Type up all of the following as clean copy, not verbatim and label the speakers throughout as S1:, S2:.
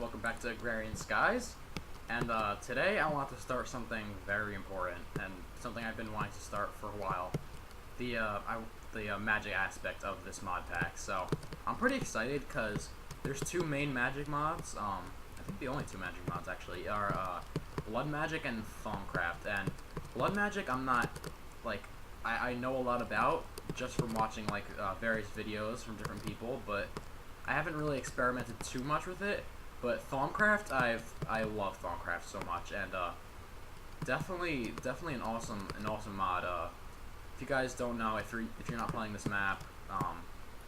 S1: welcome back to Agrarian Skies. And today I want to start something very important and something I've been wanting to start for a while. The magic aspect of this mod pack. So I'm pretty excited because there's two main magic mods. I think the only two magic mods actually are Blood Magic and Thaumcraft. And Blood Magic I'm not like I know a lot about just from watching like various videos from different people, but I haven't really experimented too much with it. But Thaumcraft, I love Thaumcraft so much, and definitely an awesome mod. If you guys don't know, if you're not playing this map,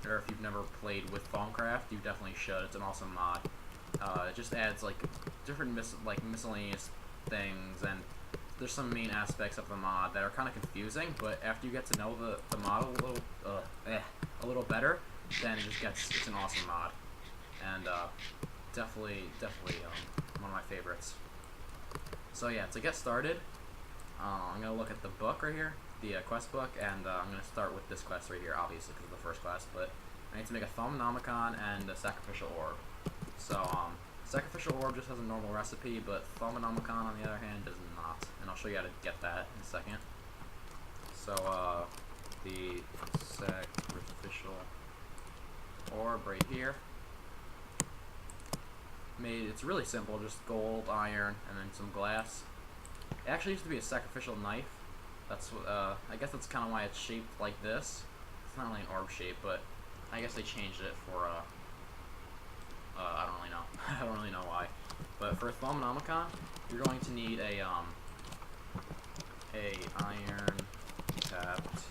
S1: or if you've never played with Thaumcraft, you definitely should. It's an awesome mod. It just adds like different miscellaneous things, and there's some main aspects of the mod that are kind of confusing. But after you get to know the mod a little better, then it's an awesome mod, and definitely one of my favorites. So yeah, to get started, I'm gonna look at the book right here, the quest book, and I'm gonna start with this quest right here, obviously because of the first quest. But I need to make a Thaumonomicon and a Sacrificial Orb. So Sacrificial Orb just has a normal recipe, but Thaumonomicon on the other hand does not, and I'll show you how to get that in a second. So the Sacrificial Orb right here. It's really simple, just gold, iron, and then some glass. It actually used to be a sacrificial knife. That's I guess that's kind of why it's shaped like this. It's not really an orb shape, but I guess they changed it for I don't really know. I don't really know why. But for a Thaumonomicon, you're going to need a iron capped,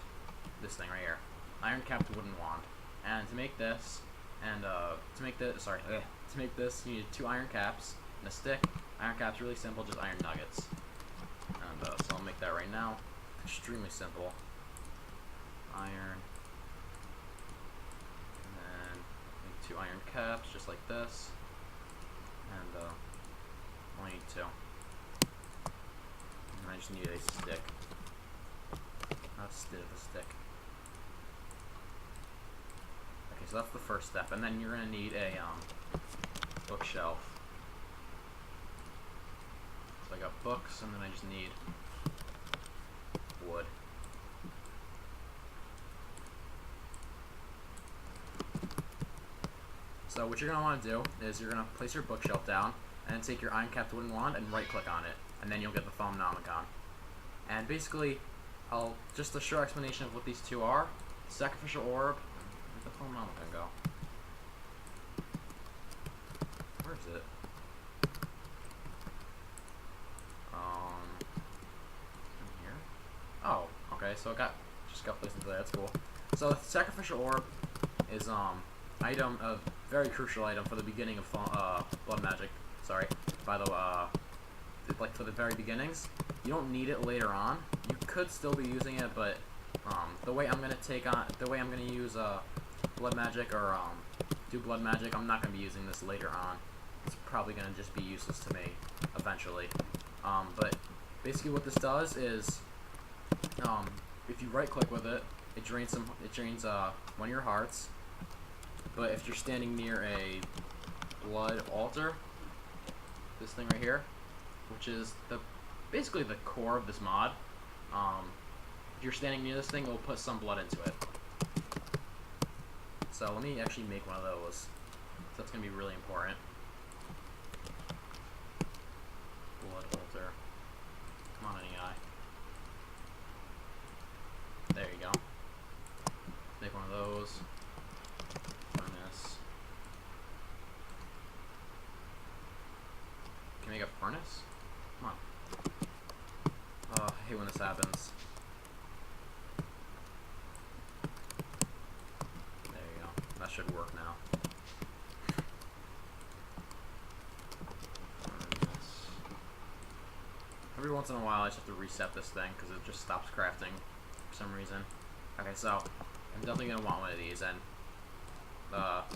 S1: this thing right here, iron capped wooden wand. And to make this, to make this, you need 2 iron caps and a stick. Iron caps really simple, just iron nuggets. And so I'll make that right now. Extremely simple. Iron, and then make 2 iron caps, just like this. And only need 2. And I just need a stick. Not a stick. Okay, so that's the first step, and then you're gonna need a bookshelf. So I got books, and then I just need wood. So what you're gonna want to do is you're gonna place your bookshelf down, and then take your iron-capped wooden wand and right-click on it, and then you'll get the Thaumonomicon. And basically, just a short explanation of what these two are. Sacrificial Orb. Where'd the Thaumonomicon go? Where is it? In here? Oh, okay, so just got placed into there, that's cool. So the Sacrificial Orb is a very crucial item for the beginning of Blood Magic. Sorry, by the like for the very beginnings. You don't need it later on. You could still be using it, but the way I'm gonna use Blood Magic or do Blood Magic, I'm not gonna be using this later on. It's probably gonna just be useless to me eventually. But basically, what this does is, if you right-click with it, it drains one of your hearts. But if you're standing near a blood altar, this thing right here, which is basically the core of this mod, if you're standing near this thing, it will put some blood into it. So let me actually make one of those. That's gonna be really important. Blood altar. Come on, NEI. There you go. Make one of those. Furnace. Can you make a furnace? Come on. Oh, I hate when this happens. There you go. That should work now. Every once in a while I just have to reset this thing because it just stops crafting for some reason. Okay, so I'm definitely going to want one of these, and not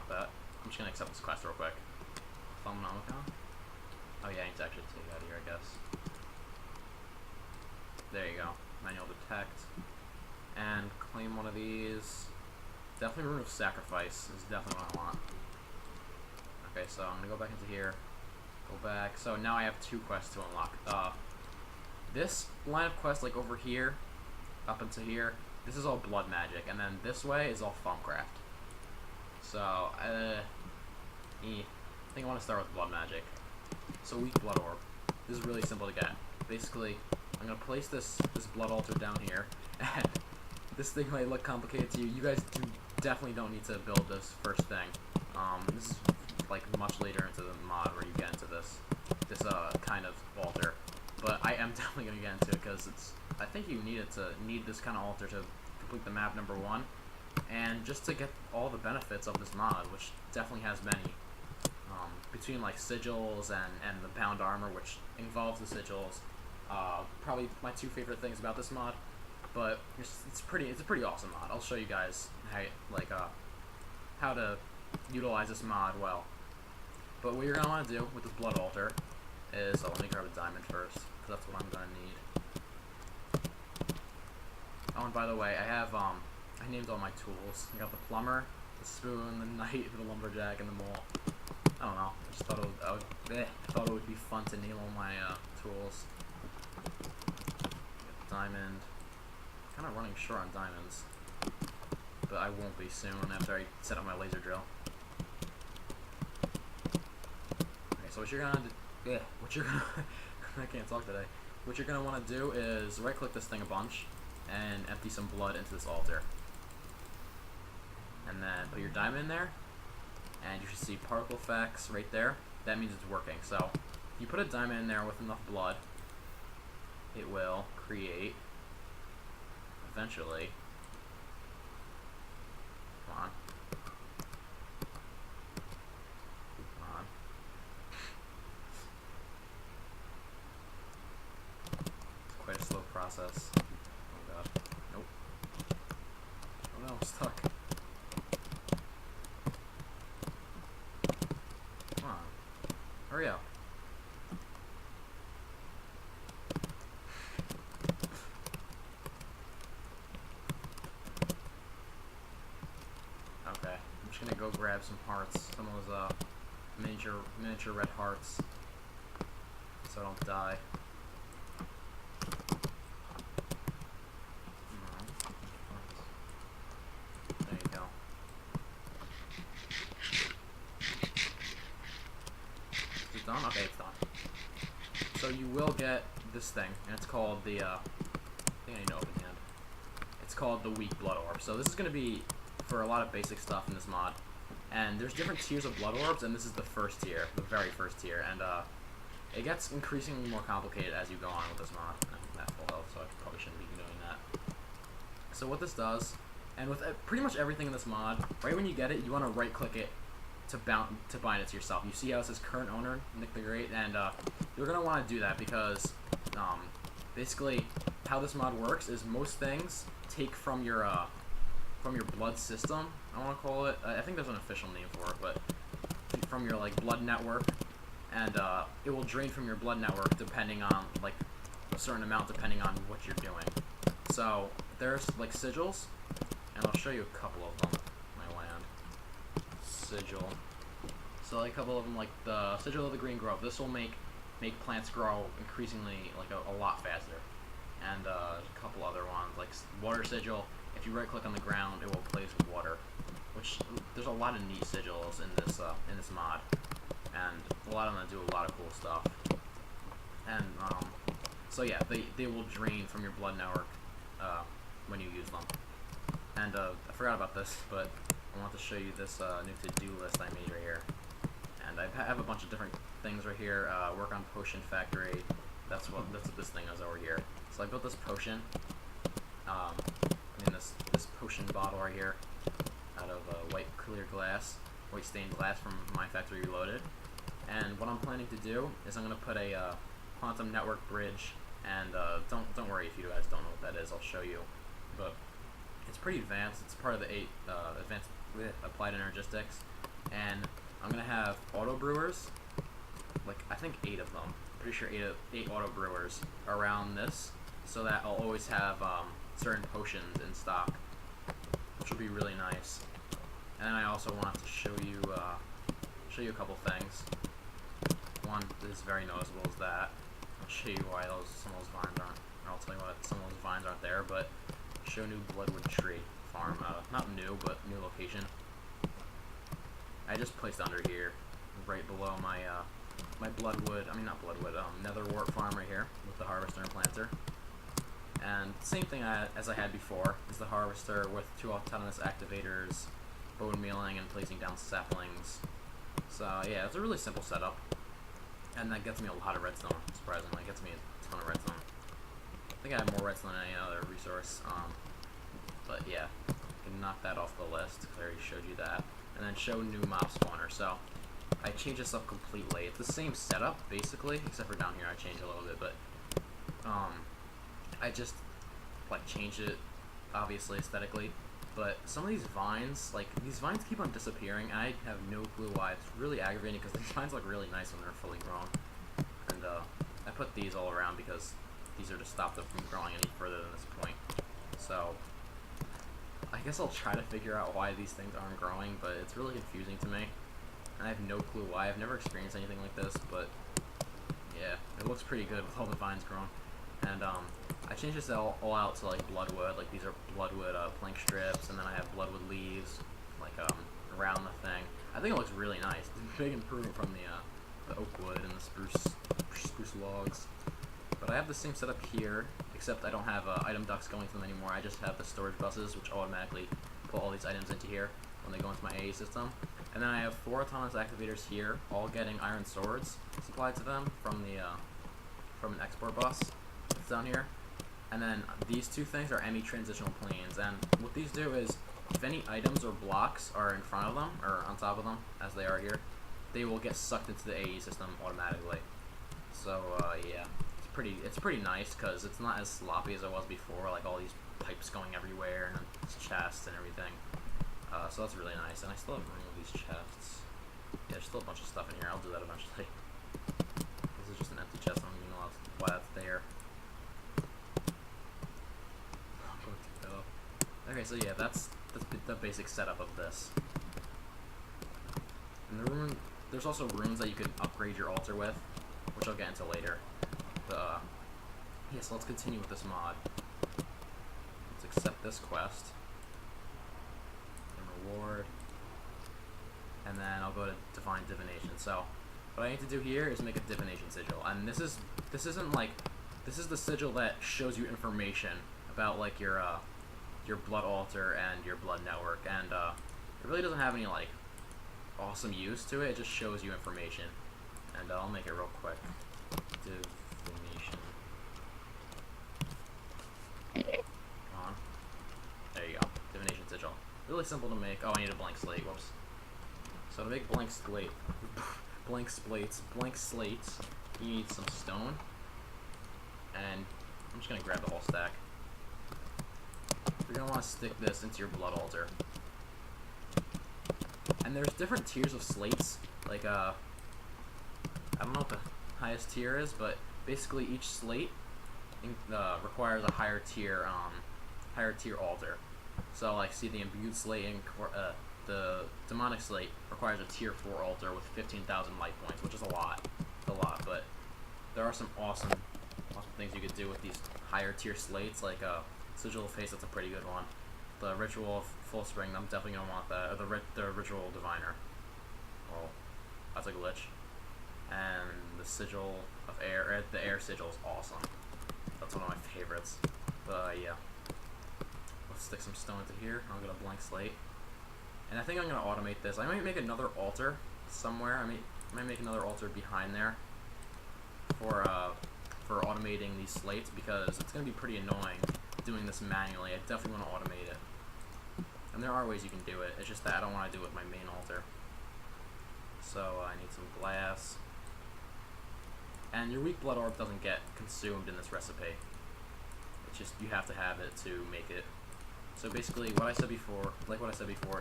S1: that. I'm just going to accept this quest real quick. Thaumonomicon? Oh yeah, I need to actually take it out of here, I guess. There you go. Manual detect. And claim one of these. Definitely remove sacrifice is definitely what I want. Okay, so I'm gonna go back into here. Go back. So now I have 2 quests to unlock. This line of quests, like over here, up into here, this is all blood magic, and then this way is all Thumbcraft. So, I think I want to start with blood magic. So weak blood orb. This is really simple to get. Basically, I'm gonna place this blood altar down here, and this thing might look complicated to you. You guys definitely don't need to build this first thing. This is like much later into the mod where you get into this kind of altar. But I am definitely gonna get into it because I think you need this kind of altar to complete the map number 1, and just to get all the benefits of this mod, which definitely has many. Between like sigils and the bound armor, which involves the sigils, probably my 2 favorite things about this mod. But it's a pretty awesome mod. I'll show you guys how to utilize this mod well. But what you're gonna want to do with this blood altar is, let me grab a diamond first, because that's what I'm gonna need. Oh, and by the way, I named all my tools. I got the plumber, the spoon, the knight, the lumberjack, and the mole. I don't know. I just thought it would be fun to name all my tools. Diamond. Kind of running short on diamonds, but I won't be soon after I set up my laser drill. Okay, so what you're gonna do? I can't talk today. What you're gonna want to do is right-click this thing a bunch and empty some blood into this altar, and then put your diamond in there. And you should see particle effects right there. That means it's working. So, if you put a diamond in there with enough blood, it will create, eventually, come on. It's quite a slow process. Oh god. Nope. Oh no, I'm stuck. Hurry up. Okay, I'm just gonna go grab some hearts, some of those miniature red hearts, so I don't die. There you go. Is it done? Okay, it's done. So you will get this thing, and it's called the, I think I need to open hand. It's called the weak blood orb. So this is going to be for a lot of basic stuff in this mod. And there's different tiers of blood orbs, and this is the first tier, the very first tier. And it gets increasingly more complicated as you go on with this mod. I'm at full health, so I probably shouldn't be doing that. So what this does, and with pretty much everything in this mod, right when you get it, you want to right-click it to bind it to yourself. You see how it says current owner, Nick the Great, and you're gonna want to do that because basically how this mod works is most things take from your blood system. I want to call it. I think there's an official name for it, but from your like blood network, and it will drain from your blood network depending on like a certain amount depending on what you're doing. So there's like sigils, and I'll show you a couple of them. My land sigil. So like a couple of them, like the sigil of the green growth. This will make plants grow increasingly like a lot faster. And a couple other ones like water sigil. If you right click on the ground, it will place water. Which there's a lot of neat sigils in this mod, and a lot of them do a lot of cool stuff. And so yeah, they will drain from your blood network when you use them. And I forgot about this, but I want to show you this new to-do list I made right here. And I have a bunch of different things right here. Work on potion factory. That's what this thing is over here. So I built this potion. This potion bottle right here, out of white stained glass from my factory reloaded. And what I'm planning to do is I'm gonna put a quantum network bridge. And don't worry if you guys don't know what that is. I'll show you. But it's pretty advanced. It's part of the 8 advanced applied energistics. And I'm gonna have auto brewers, like I think 8 of them. Pretty sure 8 auto brewers around this, so that I'll always have certain potions in stock, which will be really nice. And then I also want to show you show you a couple things. One that is very noticeable is that. I'll show you why some of those vines aren't. I'll tell you what, some of those vines aren't there, but show new Bloodwood tree farm. Not new, but new location. I just placed under here, right below my my Bloodwood. I mean not Bloodwood. Netherwort farm right here with the harvester and planter. And same thing as I had before is the harvester with 2 autonomous activators, bone mealing, and placing down saplings. So yeah, it's a really simple setup, and that gets me a lot of redstone. Surprisingly, it gets me a ton of redstone. I think I have more redstone than any other resource. But yeah, I can knock that off the list because I already showed you that. And then show new mob spawner. So I changed this up completely. It's the same setup basically, except for down here I changed a little bit, but I just like changed it obviously aesthetically. But some of these vines keep on disappearing, and I have no clue why. It's really aggravating because these vines look really nice when they're fully grown. And I put these all around because these are to stop them from growing any further than this point. So I guess I'll try to figure out why these things aren't growing, but it's really confusing to me. And I have no clue why. I've never experienced anything like this, but yeah, it looks pretty good with all the vines grown. And I changed this all out to like Bloodwood. Like these are Bloodwood plank strips, and then I have Bloodwood leaves like around the thing. I think it looks really nice. It's a big improvement from the oak wood and the spruce logs. But I have the same setup here, except I don't have item ducts going to them anymore. I just have the storage buses, which automatically put all these items into here when they go into my AA system. And then I have 4 autonomous activators here, all getting iron swords supplied to them from an export bus that's down here. And then these 2 things are ME transitional planes, and what these do is if any items or blocks are in front of them or on top of them, as they are here, they will get sucked into the AE system automatically. So yeah, it's pretty nice because it's not as sloppy as it was before, like all these pipes going everywhere and chests and everything. So that's really nice, and I still have room of these chests. Yeah, there's still a bunch of stuff in here. I'll do that eventually. This is just an empty chest. I don't even know why that's there. Okay, so yeah, that's the basic setup of this. And there's also rooms that you can upgrade your altar with, which I'll get into later. Yeah, so let's continue with this mod. Let's accept this quest and reward, and then I'll go to Divine Divination. So what I need to do here is make a divination sigil, and this is the sigil that shows you information about like your blood altar and your blood network, and it really doesn't have any like awesome use to it. It just shows you information, and I'll make it real quick. Divination. Come on. There you go. Divination sigil. Really simple to make. Oh, I need a blank slate. Whoops. So to make blank slates, you need some stone, and I'm just gonna grab the whole stack. You're gonna want to stick this into your blood altar. And there's different tiers of slates. Like I don't know what the highest tier is, but basically each slate requires a higher tier altar. So like, see, the imbued slate and the demonic slate requires a tier 4 altar with 15,000 life points, which is a lot. It's a lot, but there are some awesome things you could do with these higher tier slates, like Sigil of Face. That's a pretty good one. The Ritual of Full Spring, I'm definitely gonna want that. Or the Ritual Diviner. Well, that's a glitch. And the Sigil of Air, the Air Sigil is awesome. That's one of my favorites. But yeah, let's stick some stone into here. I'll get a blank slate, and I think I'm gonna automate this. I might make another altar somewhere. I might make another altar behind there for automating these slates, because it's gonna be pretty annoying doing this manually. I definitely want to automate it, and there are ways you can do it. It's just that I don't want to do it with my main altar. So I need some glass. And your weak blood orb doesn't get consumed in this recipe. It's just, you have to have it to make it. So basically, what I said before,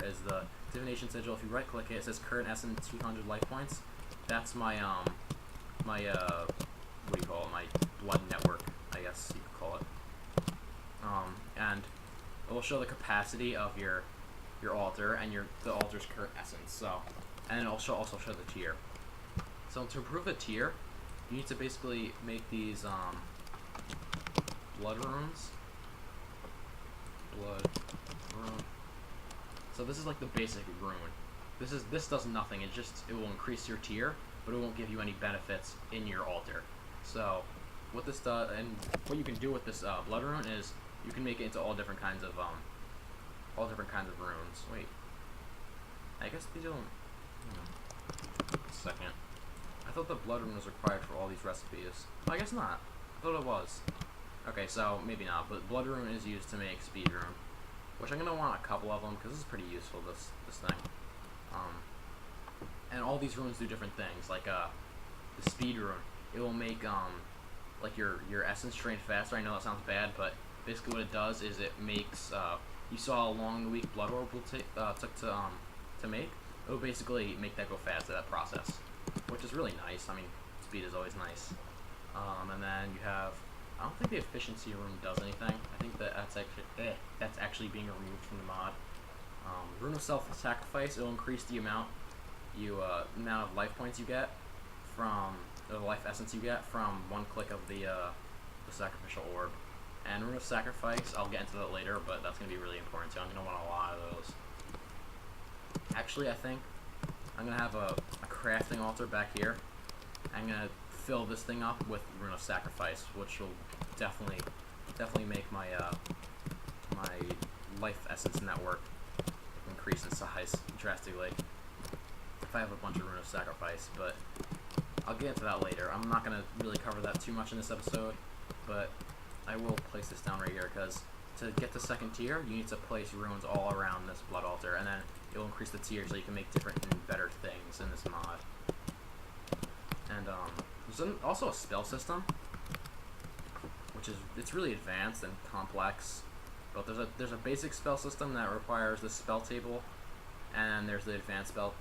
S1: is the divination sigil. If you right click it, it says current essence 200 life points. That's my what do you call it? My blood network, I guess you could call it. And it will show the capacity of your altar and the altar's current essence. So and it'll also show the tier. So to improve the tier, you need to basically make these blood runes. Blood rune. So this is like the basic rune. This does nothing. It will increase your tier, but it won't give you any benefits in your altar. So what this does, and what you can do with this blood rune is you can make it into all different kinds of runes. Wait, I guess these don't. A second. I thought the blood rune was required for all these recipes. I guess not. I thought it was. Okay, so maybe not. But blood rune is used to make speed rune, which I'm gonna want a couple of them because this is pretty useful. This thing. And all these runes do different things. Like the speed rune, it will make like your essence drain faster. I know that sounds bad, but basically what it does is it makes you saw how long the weak blood orb took to make. It will basically make that go faster, that process, which is really nice. I mean, speed is always nice. And then you have, I don't think the efficiency rune does anything. I think that's actually being removed from the mod. Rune of self-sacrifice, it will increase the amount of life points you get from the life essence you get from one click of the sacrificial orb. And rune of sacrifice, I'll get into that later, but that's gonna be really important too. I'm gonna want a lot of those. Actually, I think I'm gonna have a crafting altar back here. I'm gonna fill this thing up with rune of sacrifice, which will definitely make my my life essence network increase in size drastically if I have a bunch of rune of sacrifice. But I'll get into that later. I'm not gonna really cover that too much in this episode, but I will place this down right here because to get to second tier, you need to place runes all around this blood altar, and then it will increase the tier so you can make different and better things in this mod. And there's also a spell system, which it's really advanced and complex. But there's a basic spell system that requires this spell table, and there's the advanced spell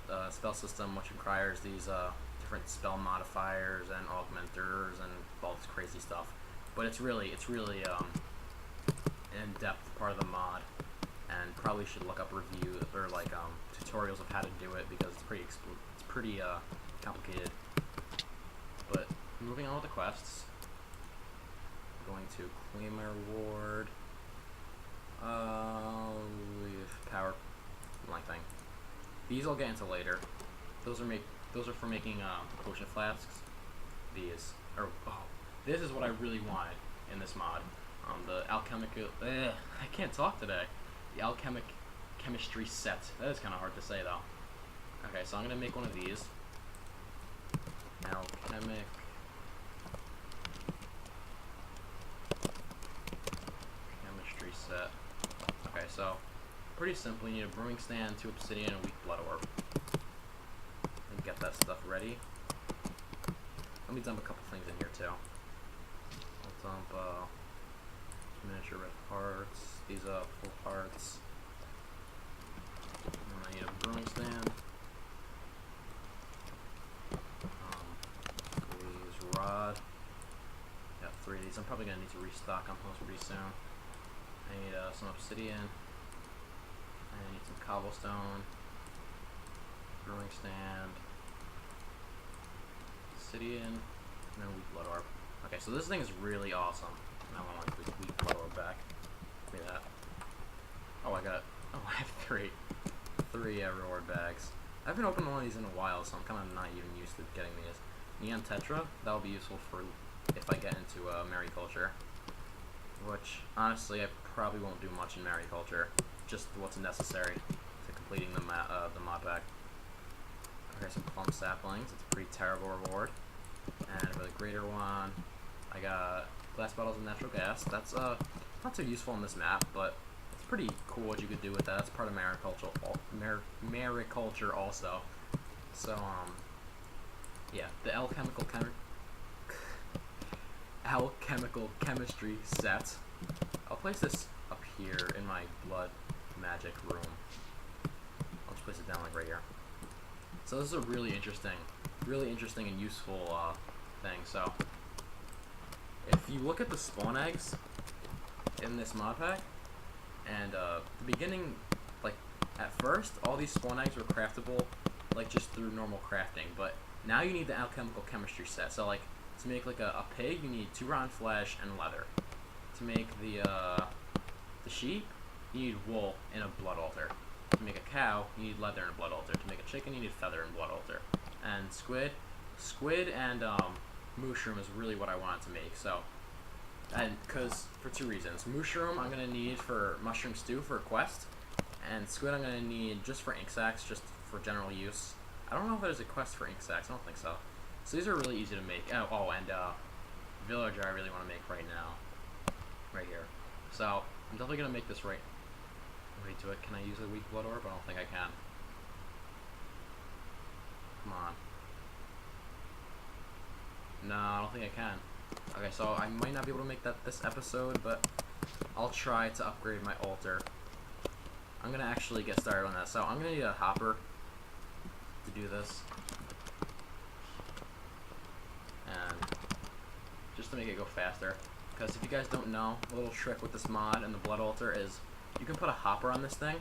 S1: system which requires these different spell modifiers and augmenters and all this crazy stuff. But it's really in-depth part of the mod, and probably should look up review or like tutorials of how to do it because it's pretty complicated. But moving on with the quests, I'm going to claim my reward. Power blank thing. These I'll get into later. Those are for making potion flasks. This is what I really wanted in this mod. The alchemical. I can't talk today. The alchemic chemistry set. That is kind of hard to say though. Okay, so I'm gonna make one of these. Alchemic. Chemistry set. Okay, so pretty simple. You need a brewing stand, 2 obsidian, and a weak blood orb. And get that stuff ready. Let me dump a couple things in here too. I'll dump miniature red parts. These full parts. And I need a brewing stand. Squeeze rod. Got 3 of these. I'm probably gonna need to restock on those pretty soon. I need some obsidian. I need some cobblestone. Brewing stand. Obsidian. And then weak blood orb. Okay, so this thing is really awesome. I want like this weak blood orb back. Give me that. Oh, I have 3 reward bags. I haven't opened one of these in a while, so I'm kind of not even used to getting these. Neon Tetra, that'll be useful for if I get into mariculture. Which, honestly, I probably won't do much in mariculture. Just what's necessary to completing the mod pack. Okay, some plum saplings. It's a pretty terrible reward. And for the greater one, I got glass bottles of natural gas. That's not too useful on this map, but it's pretty cool what you could do with that. That's part of mariculture also. So yeah, the alchemical chemistry set. I'll place this up here in my blood magic room. I'll just place it down like right here. So this is a really interesting and useful thing. So if you look at the spawn eggs in this mod pack, and the beginning, like at first, all these spawn eggs were craftable like just through normal crafting. But now you need the alchemical chemistry set. So like to make like a pig, you need 2 rotten flesh and leather. To make the sheep, you need wool and a blood altar. To make a cow, you need leather and a blood altar. To make a chicken, you need feather and blood altar. And squid and mushroom is really what I wanted to make. So, and because for 2 reasons, mushroom I'm gonna need for mushroom stew for a quest, and squid I'm gonna need just for ink sacs, just for general use. I don't know if there's a quest for ink sacs. I don't think so. So these are really easy to make. Oh, and villager I really want to make right now, right here. So I'm definitely gonna make this right to it. Can I use a weak blood orb? I don't think I can. Come on. No, I don't think I can. Okay, so I might not be able to make that this episode, but I'll try to upgrade my altar. I'm gonna actually get started on that. So I'm gonna need a hopper to do this, and just to make it go faster. Because if you guys don't know, a little trick with this mod and the blood altar is you can put a hopper on this thing,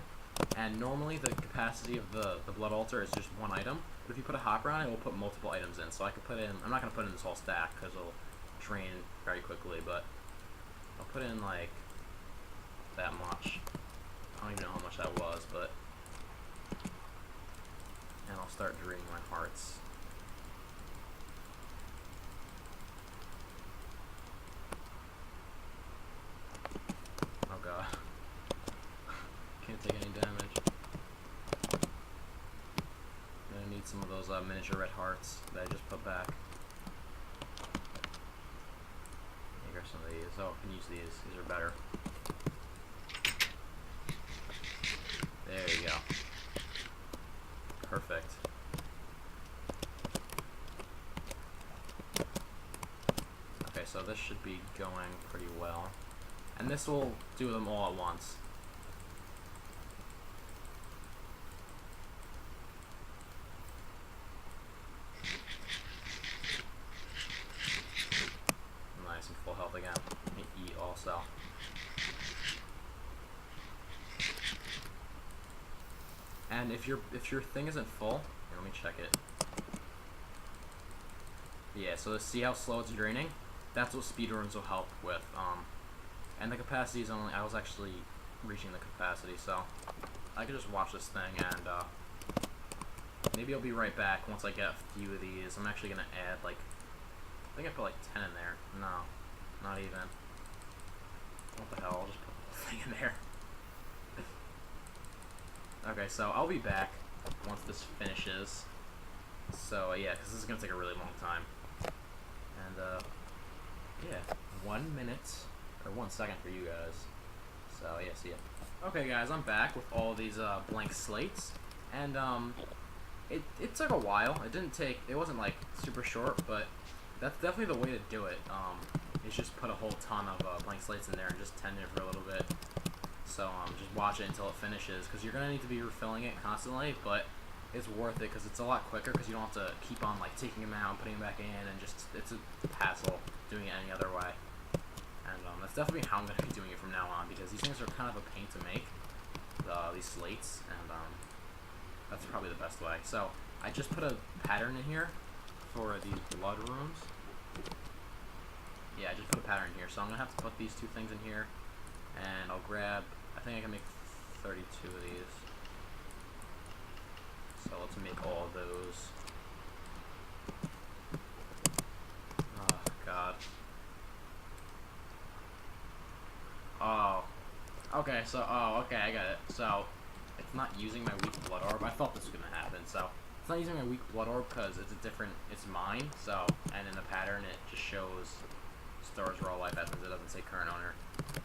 S1: and normally the capacity of the blood altar is just 1 item, but if you put a hopper on it, it will put multiple items in. So I could put in, I'm not going to put in this whole stack because it'll drain very quickly, but I'll put in like that much. I don't even know how much that was, but, and I'll start draining my hearts. Oh god. Can't take any damage. I'm gonna need some of those miniature red hearts that I just put back. Here are some of these. Oh, I can use these. These are better. There you go. Perfect. Okay, so this should be going pretty well. And this will do them all at once. Nice, and full health again. Let me eat also. And if your thing isn't full, here, let me check it. Yeah, so see how slow it's draining? That's what speedruns will help with. And the capacity is only, I was actually reaching the capacity, so I could just watch this thing, and maybe I'll be right back once I get a few of these. I'm actually gonna add like, I think I put like 10 in there. No, not even. What the hell? I'll just put the whole thing in there. Okay, so I'll be back once this finishes. So yeah, because this is gonna take a really long time. And yeah, 1 minute or 1 second for you guys. So yeah, see ya. Okay, guys, I'm back with all these blank slates, and it took a while. It wasn't like super short, but that's definitely the way to do it. Is just put a whole ton of blank slates in there and just tend it for a little bit. So just watch it until it finishes, because you're gonna need to be refilling it constantly, but it's worth it because it's a lot quicker, because you don't have to keep on like taking them out and putting them back in, and just it's a hassle doing it any other way. And that's definitely how I'm gonna be doing it from now on, because these things are kind of a pain to make, these slates, and that's probably the best way. So I just put a pattern in here for these blood runes. Yeah, I just put a pattern here, so I'm gonna have to put these 2 things in here, and I'll grab, I think I can make 32 of these. So let's make all of those. Oh god. Oh. Okay, so okay, I got it. So it's not using my weak blood orb. I thought this was gonna happen. So it's not using my weak blood orb because it's mine. So, and in the pattern it just shows stores raw life essence. It doesn't say current owner.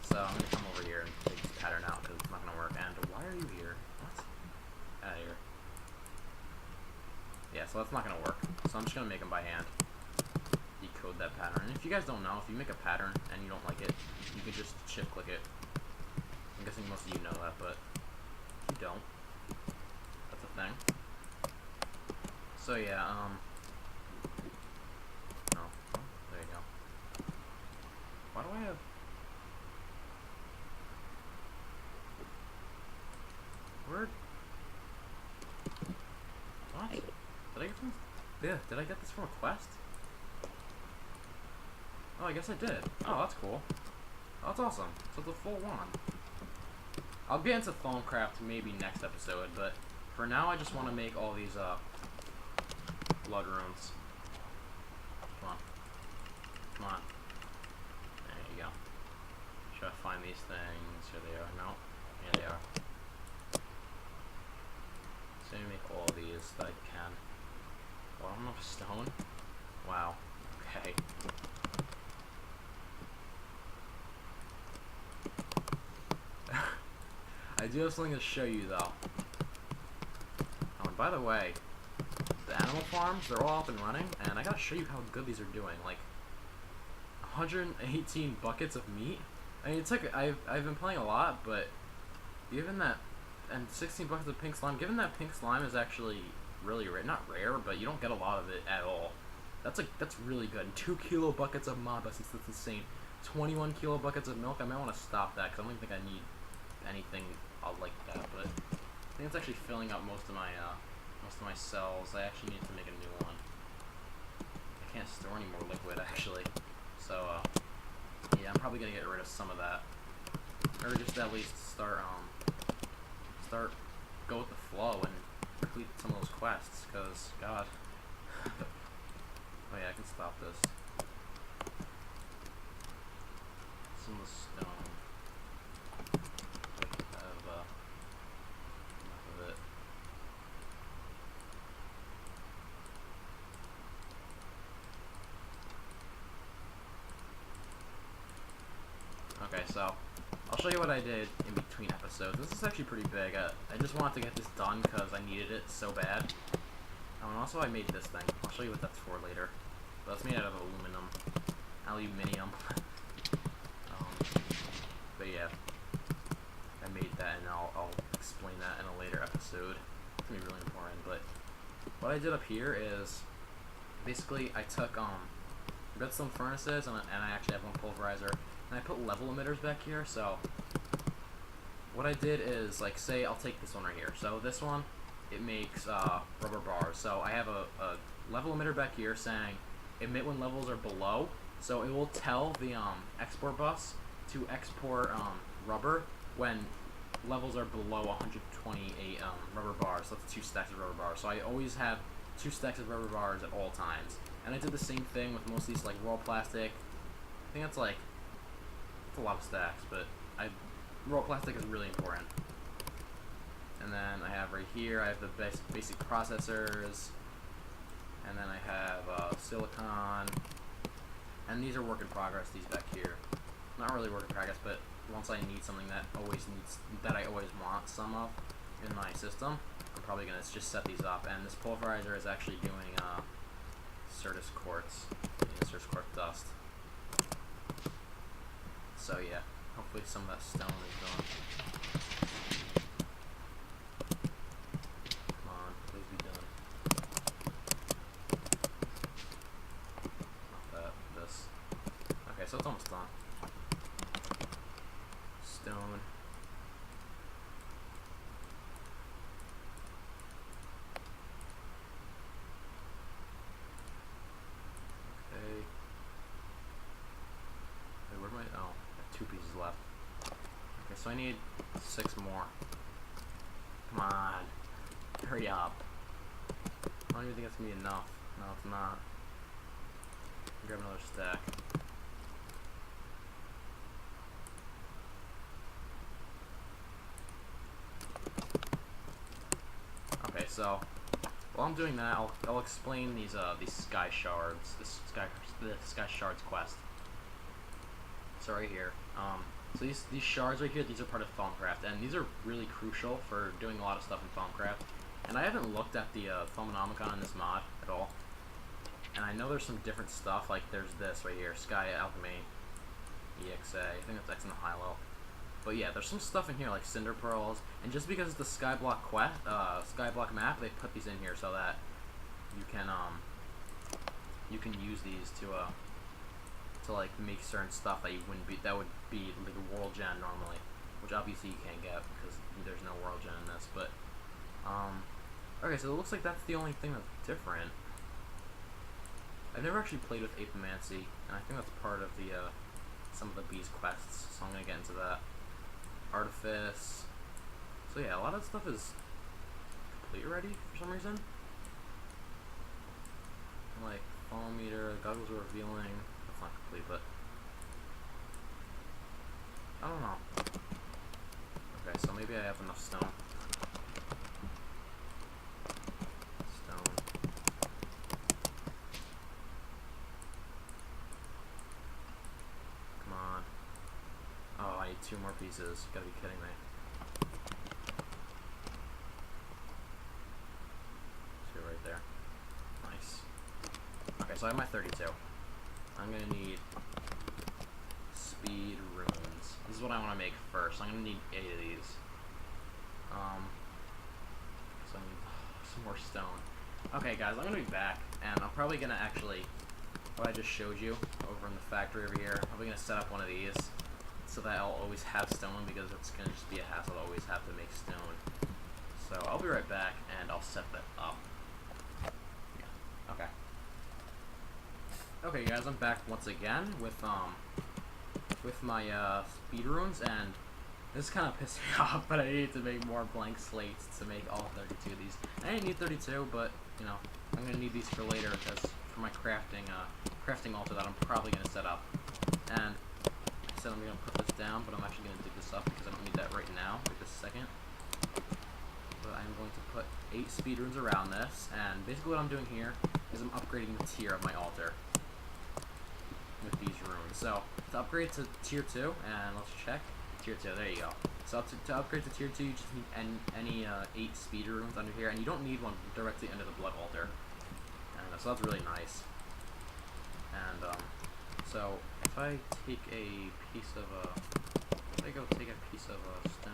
S1: So I'm gonna come over here and take this pattern out because it's not gonna work. And why are you here? What? Out of here. Yeah, so that's not gonna work. So I'm just gonna make them by hand. Decode that pattern. And if you guys don't know, if you make a pattern and you don't like it, you can just shift click it. I'm guessing most of you know that, but if you don't, that's a thing. So yeah, oh, there you go. Why do I have... Where... What? Yeah, did I get this from a quest? Oh, I guess I did. Oh, that's cool. Oh, that's awesome. So it's a full wand. I'll get into Thaumcraft maybe next episode, but for now I just want to make all these blood runes. Come on. Come on. There you go. Should I find these things? Here they are. No. Here they are. So I'm gonna make all of these that I can. Oh, I don't know if stone. Wow. Okay. I do have something to show you though. Oh, and by the way, the animal farms, they're all up and running, and I gotta show you how good these are doing. Like, 118 buckets of meat. I mean, I've been playing a lot, but given that, and 16 buckets of pink slime, given that pink slime is actually really rare, not rare, but you don't get a lot of it at all. That's really good. And 2 kilo buckets of mob essence, that's insane. 21 kilo buckets of milk. I might want to stop that because I don't think I need anything like that, but I think it's actually filling up most of my cells. I actually need to make a new one. I can't store any more liquid actually, so yeah, I'm probably gonna get rid of some of that, or just at least start go with the flow and complete some of those quests. Cause God, oh yeah, I can stop this. Some of the stone. Okay, so I'll show you what I did in between episodes. This is actually pretty big. I just wanted to get this done because I needed it so bad. Oh, and also I made this thing. I'll show you what that's for later. But it's made out of aluminium. But yeah, I made that, and I'll explain that in a later episode. It's gonna be really important. But what I did up here is basically I took redstone furnaces, and I actually have one pulverizer. And I put level emitters back here, so what I did is, like, say I'll take this one right here. So this one, it makes rubber bars. So I have a level emitter back here saying emit when levels are below. So it will tell the export bus to export rubber when levels are below 128 rubber bars. So that's 2 stacks of rubber bars. So I always have 2 stacks of rubber bars at all times. And I did the same thing with most of these, like raw plastic. I think that's like a lot of stacks, but raw plastic is really important. And then I have right here, I have the basic processors, and then I have silicon, and these are work in progress. These back here, not really work in progress, but once I need something that I always want some of in my system, I'm probably gonna just set these up. And this pulverizer is actually doing Certus quartz, Certus quartz dust. So yeah, hopefully some of that stone is gone. Come on, please be done. Not that, this. Okay, so it's almost done. Stone. Okay. Wait, where am I? Oh. 2 pieces left. Okay, so I need 6 more. Come on. Hurry up. I don't even think it's gonna be enough. No, it's not. Grab another stack. Okay, so while I'm doing that, I'll explain these sky shards. The sky shards quest. So right here. So these shards right here, these are part of Thaumcraft, and these are really crucial for doing a lot of stuff in Thaumcraft. And I haven't looked at the Thaumonomicon in this mod at all. And I know there's some different stuff, like there's this right here, Sky Alchemy, EXA, I think that's X in the high-low. But yeah, there's some stuff in here like Cinder Pearls, and just because it's the Skyblock Skyblock map, they put these in here so that you can use these to like make certain stuff that would be like a world gen normally, which obviously you can't get because there's no world gen in this. But okay, so it looks like that's the only thing that's different. I've never actually played with Ep.17, and I think that's part of the some of the bees quests, so I'm gonna get into that. Artifice. So yeah, a lot of stuff is complete already for some reason. Like foam meter, goggles are revealing. That's not complete, but I don't know. Okay, so maybe I have enough stone. Stone. Come on. Oh, I need 2 more pieces. You gotta be kidding me. See right there. Nice. Okay, so I have my 32. I'm gonna need speed runes. This is what I want to make first. I'm gonna need 8 of these. So I need some more stone. Okay, guys, I'm gonna be back, and I'm probably gonna actually, what I just showed you over in the factory over here, I'm probably gonna set up one of these so that I'll always have stone, because it's gonna just be a hassle to always have to make stone. So I'll be right back, and I'll set that up. Yeah. Okay. Okay, guys, I'm back once again with my speed runes, and this is kind of pissing me off, but I need to make more blank slates to make all 32 of these. I didn't need 32, but you know, I'm gonna need these for later, because for my crafting altar that I'm probably gonna set up. And I said I'm gonna put this down, but I'm actually gonna dig this up because I don't need that right now, right this second. But I'm going to put 8 speed runes around this, and basically what I'm doing here is I'm upgrading the tier of my altar with these runes. So to upgrade to tier 2, and let's check tier 2. There you go. So to upgrade to tier 2, you just need any 8 speed runes under here, and you don't need one directly under the blood altar. And so that's really nice. And so if I take a piece of if I go take a piece of stone,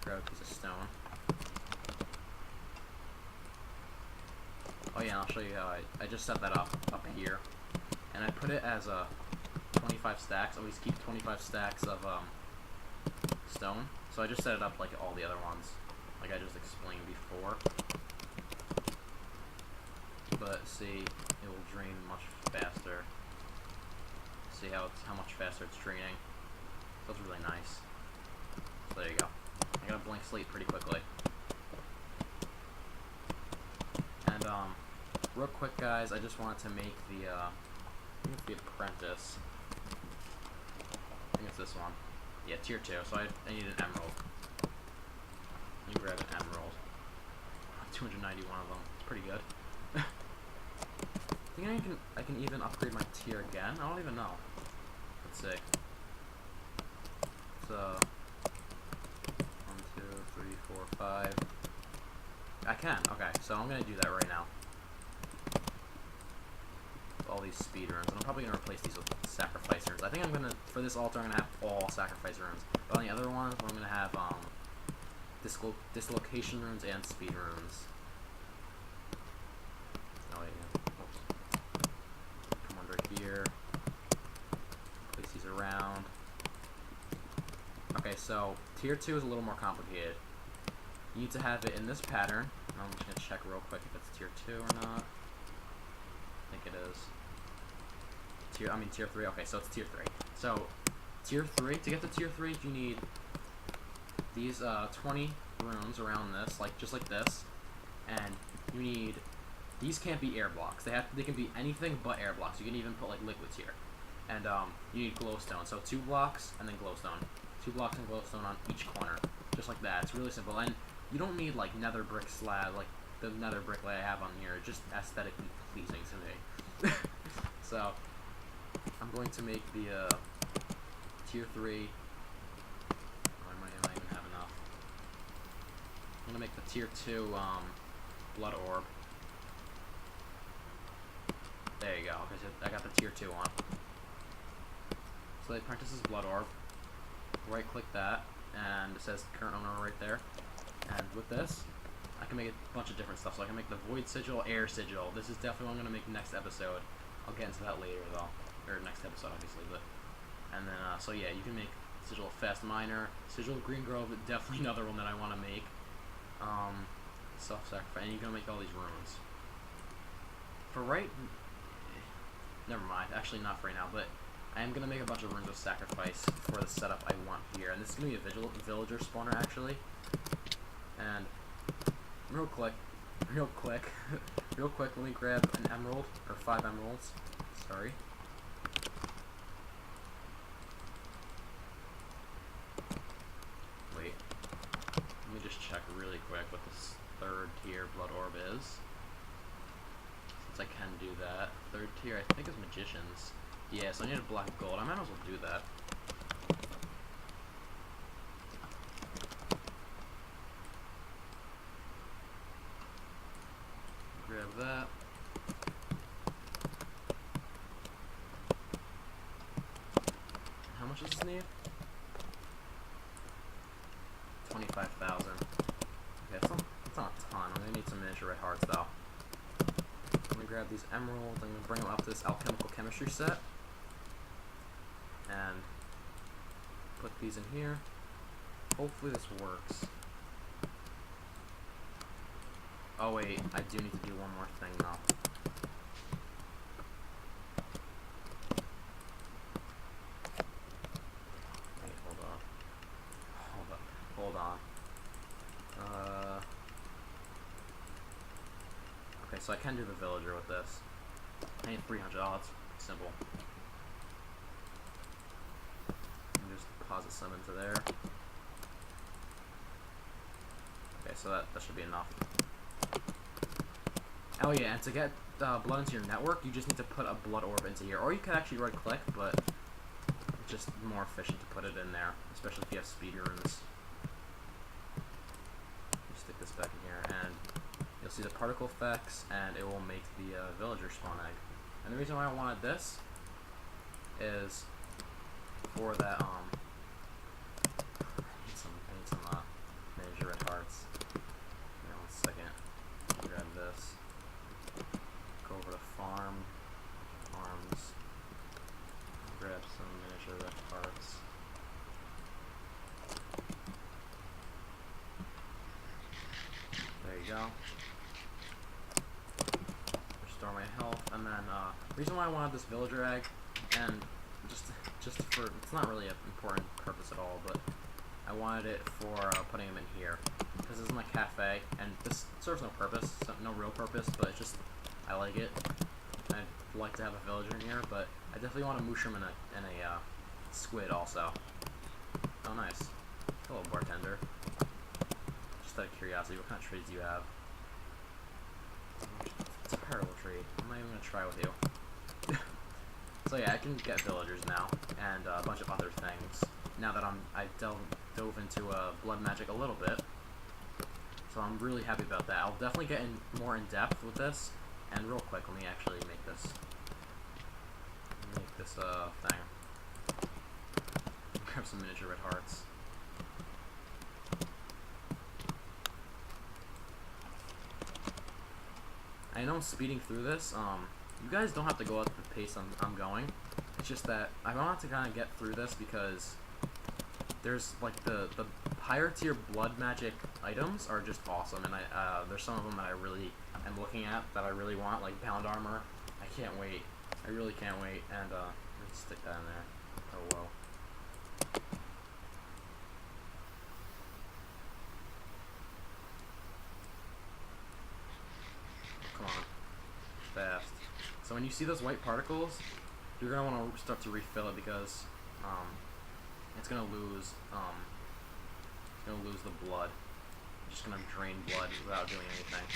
S1: grab a piece of stone. Oh yeah, and I'll show you how I just set that up here, and I put it as a 25 stacks. Always keep 25 stacks of stone. So I just set it up like all the other ones, like I just explained before. But see, it will drain much faster. See how much faster it's draining. That's really nice. So there you go. I got a blank slate pretty quickly. And real quick, guys, I just wanted to make the apprentice. I think it's this one. Yeah, tier 2. So I need an emerald. You grab an emerald. 291 of them. It's pretty good. I think I can even upgrade my tier again. I don't even know. Let's see. It's 1, 2, 3, 4, 5. I can. Okay, so I'm gonna do that right now. All these speed runes, and I'm probably gonna replace these with sacrifice runes. I think I'm gonna, for this altar, I'm gonna have all sacrifice runes. But on the other ones, I'm gonna have dislocation runes and speed runes. Oh yeah. Oops. Come under here. Place these around. Okay, so tier 2 is a little more complicated. You need to have it in this pattern. I'm just gonna check real quick if it's tier 2 or not. I think it is. Tier 3. Okay, so it's tier 3. So tier 3, to get to tier 3, you need these 20 runes around this, just like this, and you need, these can't be air blocks. They can be anything but air blocks. You can even put like liquids here, and you need glowstone. So 2 blocks and then glowstone, 2 blocks and glowstone on each corner, just like that. It's really simple, and you don't need like nether brick slab like the nether brick that I have on here. It's just aesthetically pleasing to me. So I'm going to make the tier 3. I might even have enough. I'm gonna make the tier 2 blood orb. There you go. Okay, so I got the tier 2 on. So the apprentice's blood orb. Right click that, and it says current owner right there. And with this, I can make a bunch of different stuff. So I can make the void sigil, air sigil. This is definitely what I'm gonna make next episode. I'll get into that later though, or next episode obviously. But and then so yeah, you can make sigil of fast miner, sigil of green grove. Definitely another one that I want to make. Self-sacrifice, and you can make all these runes. for right... Never mind. Actually, not for right now, but I am going to make a bunch of runes of sacrifice for the setup I want here. And this is going to be a villager spawner, actually. And real quick, let me grab an emerald, or 5 emeralds. Sorry. Wait. Let me just check really quick what this 3rd tier blood orb is. Since I can do that. 3rd tier, I think, is magicians. Yeah, so I need a black gold. I might as well do that. Grab that. How much does this need? 25,000. Okay, that's not a ton. I'm gonna need some miniature red hearts though. I'm gonna grab these emeralds. I'm gonna bring them up to this alchemical chemistry set. And put these in here. Hopefully this works. Oh wait, I do need to do one more thing though. Wait, hold on. Okay, so I can do the villager with this. I need 300 odds. Simple. Just deposit some into there. Okay, so that should be enough. Oh yeah, and to get blood into your network, you just need to put a blood orb into here. Or you could actually right click, but it's just more efficient to put it in there, especially if you have speed runes. Just stick this back in here, and you'll see the particle effects, and it will make the villager spawn egg. And the reason why I wanted this is for that, I need some miniature red hearts. Hang on 1 second. Grab this. Go over to farms. Grab some miniature red hearts. There you go. Restore my health, and then reason why I wanted this villager egg, and just for, it's not really an important purpose at all, but I wanted it for putting them in here, because this is my cafe, and this serves no purpose, no real purpose, but it's just, I like it. I'd like to have a villager in here, but I definitely want a mushroom and a squid also. Oh nice. Hello bartender. Just out of curiosity, what kind of trades do you have? It's a terrible trade. I'm not even gonna try with you. So yeah, I can get villagers now, and a bunch of other things. Now that I dove into blood magic a little bit, so I'm really happy about that. I'll definitely get more in depth with this. And real quick, let me actually make this thing. Grab some miniature red hearts. I know I'm speeding through this. You guys don't have to go at the pace I'm going. It's just that I want to kind of get through this because there's like the higher tier blood magic items are just awesome, and there's some of them that I really am looking at that I really want, like pound armor. I can't wait. I really can't wait. And let's stick that in there. Oh whoa. Come on. Fast. So when you see those white particles, you're gonna want to start to refill it because it's gonna lose the blood. It's just gonna drain blood without doing anything.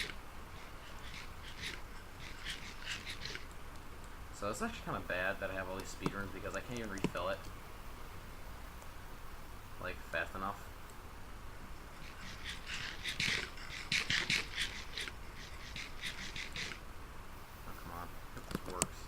S1: So it's actually kind of bad that I have all these speedruns because I can't even refill it like fast enough. Oh, come on. If this works.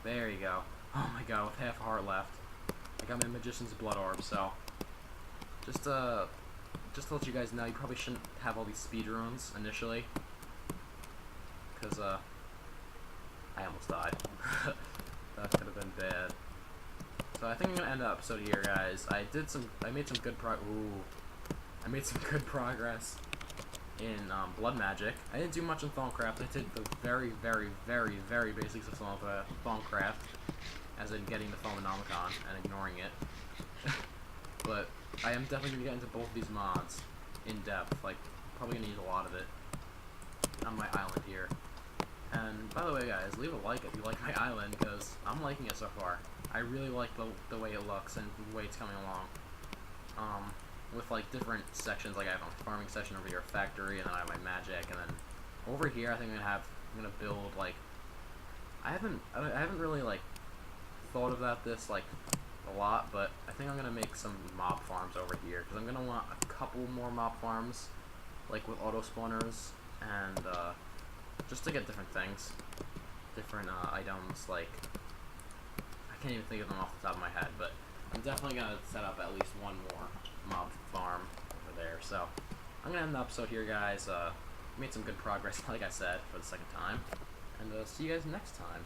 S1: There you go. Oh my god, with half a heart left. I got my Magician's Blood Orb, so... Just to let you guys know, you probably shouldn't have all these speedruns initially. because I almost died. That could have been bad. So I think I'm gonna end the episode here, guys. I made some good progress in blood magic. I didn't do much in Thaumcraft. I did the very, very, very, very basics of Thaumcraft, as in getting the Foamnomicon and ignoring it. But I am definitely gonna get into both of these mods in depth. Like, probably gonna use a lot of it on my island here. And by the way, guys, leave a like if you like my island, because I'm liking it so far. I really like the way it looks and the way it's coming along. With like different sections, like I have a farming section over here, a factory, and then I have my magic, and then over here I think I'm gonna build like I haven't really like thought about this like a lot, but I think I'm gonna make some mob farms over here because I'm gonna want a couple more mob farms, like with auto spawners and just to get different things, different items. Like I can't even think of them off the top of my head, but I'm definitely gonna set up at least one more mob farm over there. So I'm gonna end the episode here, guys. Made some good progress, like I said, for the second time, and see you guys next time.